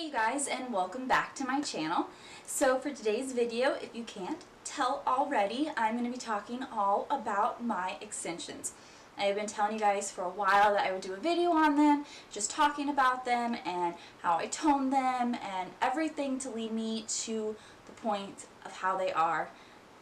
Hey you guys, and welcome back to my channel. So for today's video, if you can't tell already, I'm going to be talking all about my extensions. I have been telling you guys for a while that I would do a video on them, just talking about them and how I tone them and everything to lead me to the point of how they are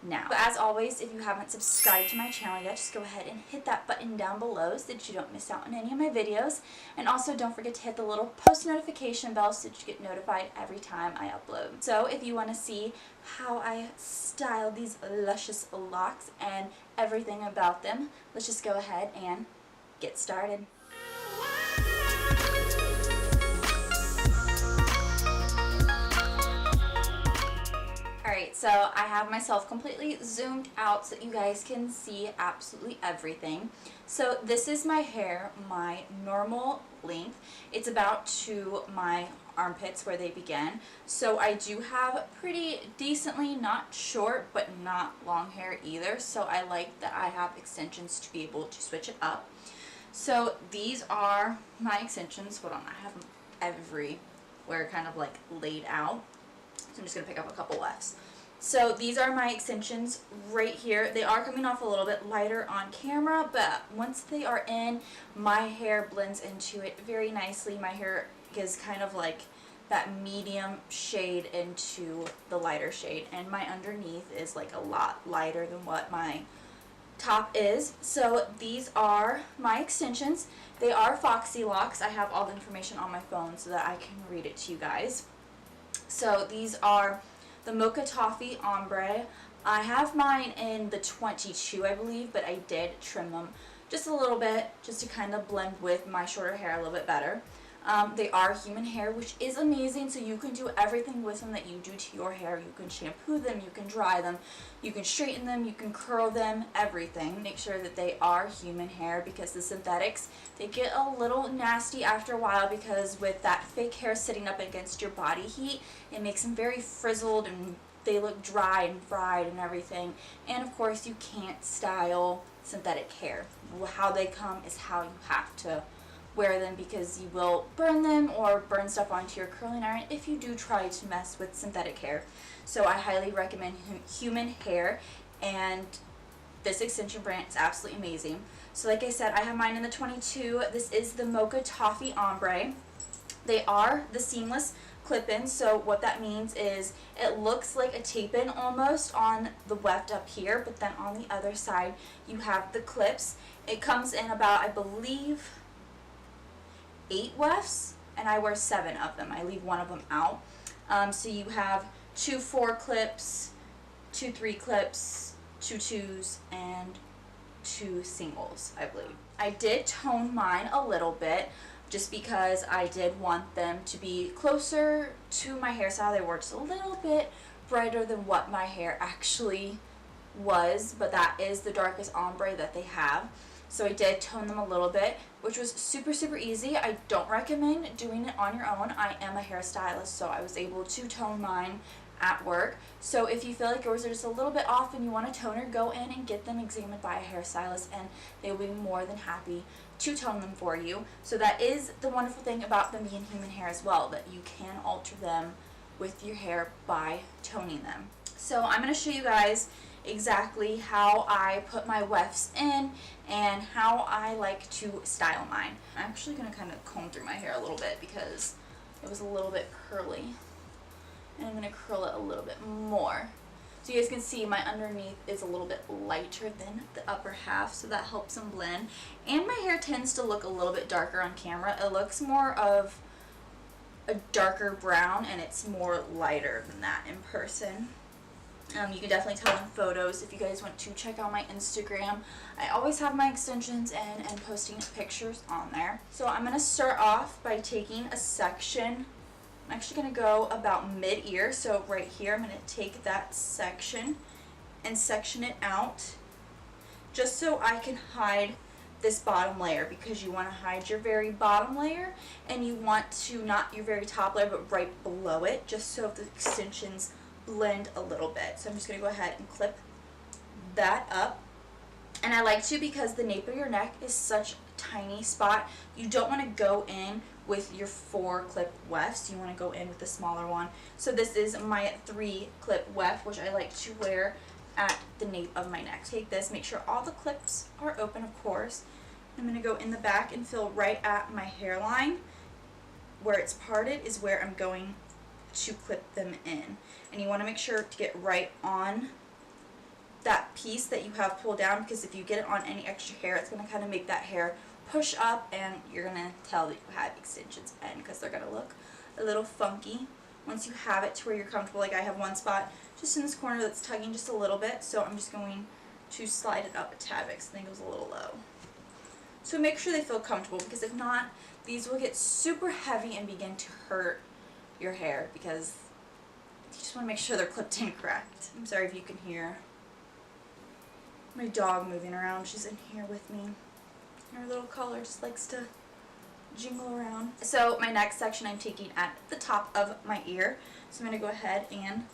now. But as always, if you haven't subscribed to my channel yet, just go ahead and hit that button down below so that you don't miss out on any of my videos. And also don't forget to hit the little post notification bell so that you get notified every time I upload. So if you want to see how I style these luscious locks and everything about them, let's just go ahead and get started. Alright, so I have myself completely zoomed out so that you guys can see absolutely everything. So this is my hair, my normal length. It's about to my armpits where they begin. So I do have pretty decently, not short, but not long hair either. So I like that I have extensions to be able to switch it up. So these are my extensions. Hold on, I have them everywhere kind of like laid out. So I'm just going to pick up a couple lefts. So these are my extensions right here. They are coming off a little bit lighter on camera, but once they are in, my hair blends into it very nicely. My hair is kind of like that medium shade into the lighter shade, and my underneath is like a lot lighter than what my top is. So these are my extensions. They are Foxylocks. I have all the information on my phone so that I can read it to you guys. So these are the Mocha Toffee Ombre. I have mine in the 22, I believe, but I did trim them just a little bit just to kind of blend with my shorter hair a little bit better. They are human hair, which is amazing, so you can do everything with them that you do to your hair. You can shampoo them, you can dry them, you can straighten them, you can curl them, everything. Make sure that they are human hair, because the synthetics, they get a little nasty after a while, because with that fake hair sitting up against your body heat, it makes them very frizzled and they look dry and fried and everything. And of course, you can't style synthetic hair. How they come is how you have to wear them, because you will burn them or burn stuff onto your curling iron if you do try to mess with synthetic hair. So I highly recommend human hair, and this extension brand is absolutely amazing. So like I said, I have mine in the 22. This is the Mocha Toffee Ombre. They are the seamless clip-in, so what that means is it looks like a tape-in almost on the weft up here, but then on the other side you have the clips. It comes in about, I believe, 8 wefts, and I wear 7 of them. I leave one of them out. So you have 2 4 clips, 2 3 clips, 2 2s, and 2 singles, I believe. I did tone mine a little bit just because I did want them to be closer to my hairstyle. They were just a little bit brighter than what my hair actually was, but that is the darkest ombre that they have. So I did tone them a little bit, which was super easy. I don't recommend doing it on your own. I am a hairstylist, so I was able to tone mine at work. So if you feel like yours are just a little bit off and you want a toner, go in and get them examined by a hairstylist, and they will be more than happy to tone them for you. So that is the wonderful thing about them being human hair as well, that you can alter them with your hair by toning them. So I'm going to show you guys exactly how I put my wefts in and how I like to style mine. I'm actually going to kind of comb through my hair a little bit because it was a little bit curly, and I'm going to curl it a little bit more. So you guys can see my underneath is a little bit lighter than the upper half, so that helps them blend. And my hair tends to look a little bit darker on camera. It looks more of a darker brown, and it's more lighter than that in person. You can definitely tell in photos if you guys want to check out my Instagram. I always have my extensions in and posting pictures on there. So I'm going to start off by taking a section. I'm actually going to go about mid-ear. So right here, I'm going to take that section and section it out just so I can hide this bottom layer, because you want to hide your very bottom layer and you want to, not your very top layer, but right below it, just so the extensions blend a little bit. So I'm just going to go ahead and clip that up. And I like to, because the nape of your neck is such tiny spot, you don't want to go in with your 4 clip wefts. You want to go in with the smaller one. So this is my 3 clip weft, which I like to wear at the nape of my neck. Take this, make sure all the clips are open, of course. I'm going to go in the back and fill right at my hairline. Where it's parted is where I'm going to clip them in. And you want to make sure to get right on that piece that you have pulled down, because if you get it on any extra hair, it's going to kind of make that hair push up, and you're going to tell that you have extensions in, because they're going to look a little funky. Once you have it to where you're comfortable, like I have one spot just in this corner that's tugging just a little bit, so I'm just going to slide it up a tad because I think it was a little low. So make sure they feel comfortable, because if not, these will get super heavy and begin to hurt your hair, because you just want to make sure they're clipped in correct. I'm sorry if you can hear my dog moving around. She's in here with me. Her little collar just likes to jingle around. So my next section I'm taking at the top of my ear. So I'm going to go ahead and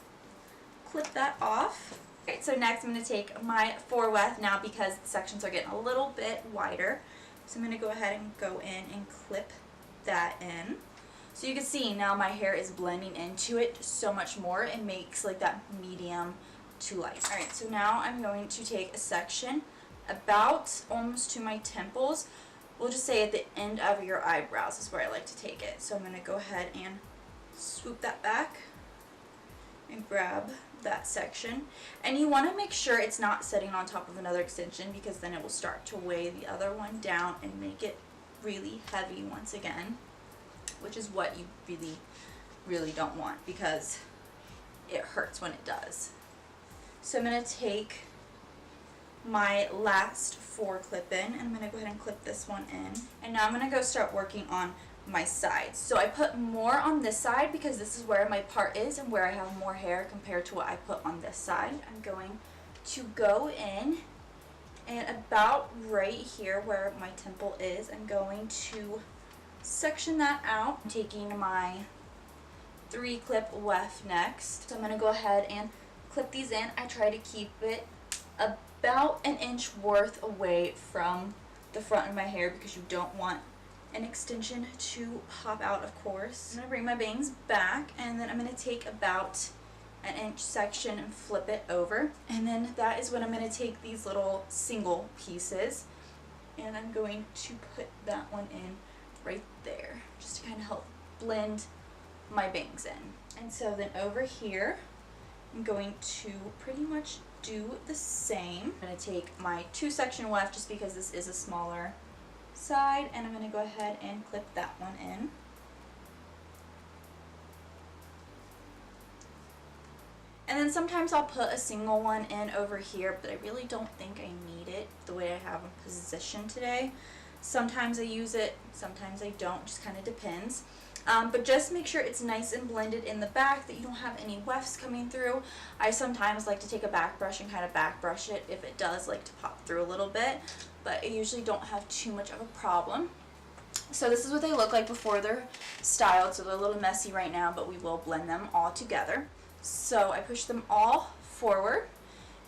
clip that off. Okay, so next I'm going to take my 4 weft now, because the sections are getting a little bit wider. So I'm going to go ahead and go in and clip that in. So you can see now my hair is blending into it so much more. It makes like that medium to light. Alright, so now I'm going to take a section about almost to my temples. We'll just say at the end of your eyebrows is where I like to take it. So I'm going to go ahead and swoop that back and grab that section. And you want to make sure it's not sitting on top of another extension, because then it will start to weigh the other one down and make it really heavy once again, which is what you really don't want, because it hurts when it does. So I'm going to take my last 4 clip in, and I'm going to go ahead and clip this one in. And now I'm going to go start working on my sides. So I put more on this side because this is where my part is and where I have more hair compared to what I put on this side. I'm going to go in, and about right here where my temple is, I'm going to section that out. I'm taking my 3 clip weft next. So I'm going to go ahead and clip these in. I try to keep it about an inch worth away from the front of my hair, because you don't want an extension to pop out, of course. I'm going to bring my bangs back, and then I'm going to take about an inch section and flip it over. And then that is when I'm going to take these little single pieces, and I'm going to put that one in right there, just to kind of help blend my bangs in. And so then over here, I'm going to pretty much do the same. I'm going to take my 2 section weft, just because this is a smaller side, and I'm going to go ahead and clip that one in. And then sometimes I'll put a single one in over here, but I really don't think I need it the way I have them positioned today. Sometimes I use it, sometimes I don't, just kind of depends. But just make sure it's nice and blended in the back, that you don't have any wefts coming through. I sometimes like to take a back brush and kind of back brush it if it does like to pop through a little bit, but I usually don't have too much of a problem. So this is what they look like before they're styled. So they're a little messy right now, but we will blend them all together. So I push them all forward,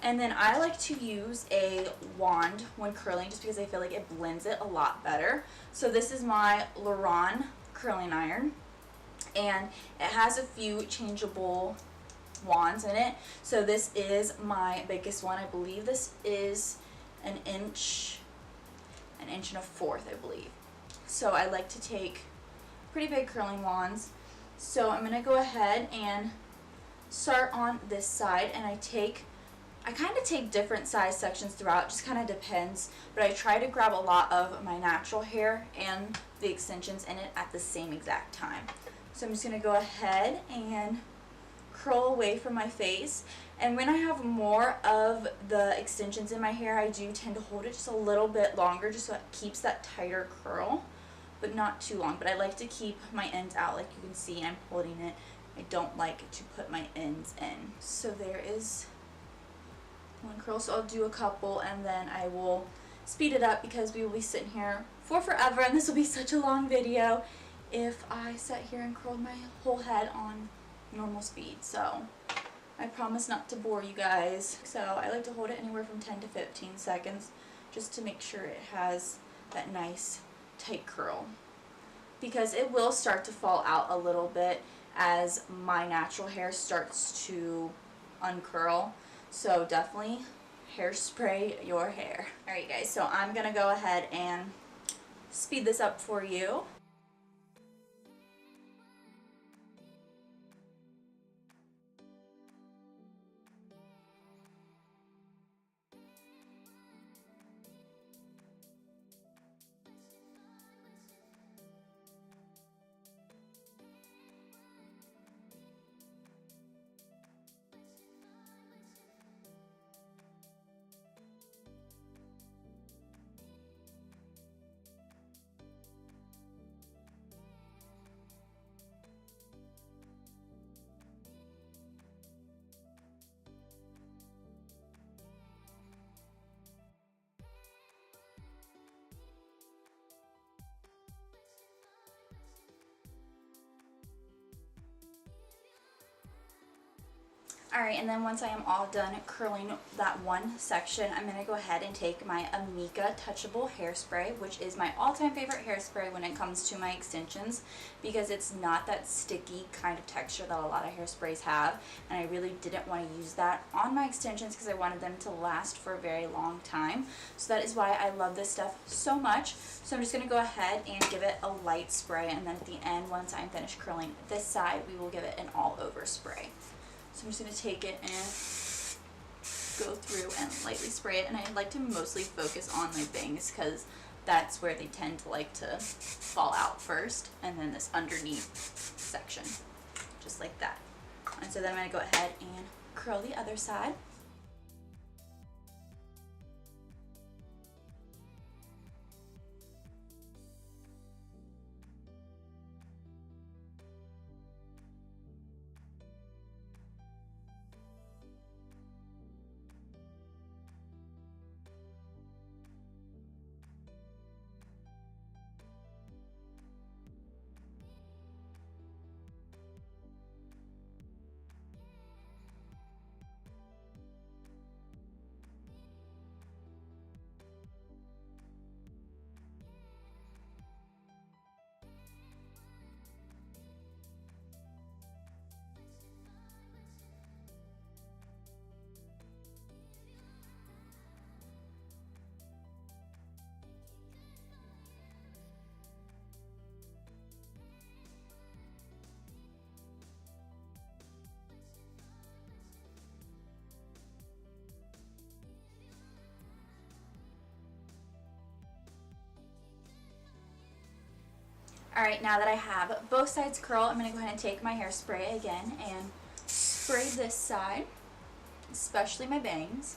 and then I like to use a wand when curling, just because I feel like it blends it a lot better. So this is my Lorion curling iron, and it has a few changeable wands in it. So this is my biggest one. I believe this is an inch and 1/4, I believe. So I like to take pretty big curling wands. So I'm going to go ahead and start on this side, and I kind of take different size sections throughout, just kind of depends, but I try to grab a lot of my natural hair and the extensions in it at the same exact time. So I'm just going to go ahead and curl away from my face, and when I have more of the extensions in my hair, I do tend to hold it just a little bit longer, just so it keeps that tighter curl, but not too long. But I like to keep my ends out. Like you can see, I'm holding it. I don't like to put my ends in. So there is one curl. So I'll do a couple, and then I will speed it up, because we will be sitting here for forever, and this will be such a long video if I sat here and curled my whole head on normal speed. So I promise not to bore you guys. So I like to hold it anywhere from 10 to 15 seconds, just to make sure it has that nice tight curl, because it will start to fall out a little bit as my natural hair starts to uncurl. So definitely hairspray your hair. Alright guys, so I'm gonna go ahead and speed this up for you. Alright, and then once I am all done curling that one section, I'm going to go ahead and take my Amika touchable hairspray, which is my all-time favorite hairspray when it comes to my extensions, because it's not that sticky kind of texture that a lot of hairsprays have, and I really didn't want to use that on my extensions because I wanted them to last for a very long time. So that is why I love this stuff so much. So I'm just going to go ahead and give it a light spray, and then at the end, once I'm finished curling this side, we will give it an all-over spray. So I'm just going to take it and go through and lightly spray it. And I like to mostly focus on my bangs because that's where they tend to like to fall out first. And then this underneath section, just like that. And so then I'm going to go ahead and curl the other side. Alright, now that I have both sides curled, I'm going to go ahead and take my hairspray again and spray this side, especially my bangs,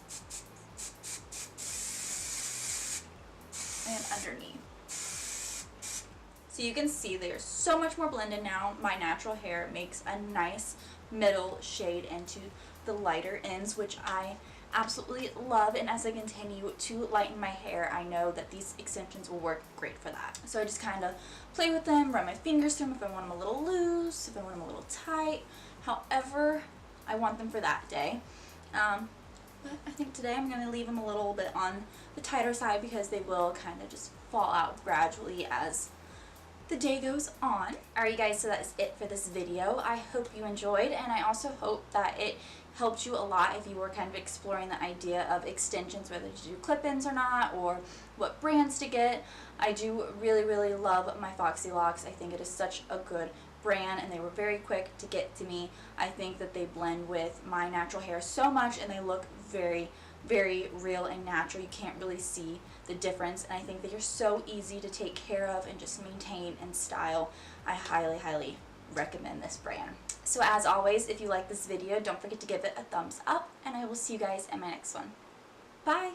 and underneath. So you can see they're so much more blended now. My natural hair makes a nice middle shade into the lighter ends, which I absolutely love, and as I continue to lighten my hair, I know that these extensions will work great for that. So I just kind of play with them, run my fingers through them if I want them a little loose, if I want them a little tight, however I want them for that day. But I think today I'm going to leave them a little bit on the tighter side because they will kind of just fall out gradually as the day goes on. Alright guys, so that is it for this video. I hope you enjoyed, and I also hope that it helped you a lot if you were kind of exploring the idea of extensions, whether to do clip-ins or not, or what brands to get. I do really love my Foxylocks. I think it is such a good brand, and they were very quick to get to me. I think that they blend with my natural hair so much, and they look very real and natural. You can't really see the difference, and I think that you're so easy to take care of and just maintain and style. I highly recommend this brand. So as always, if you like this video, don't forget to give it a thumbs up, and I will see you guys in my next one. Bye!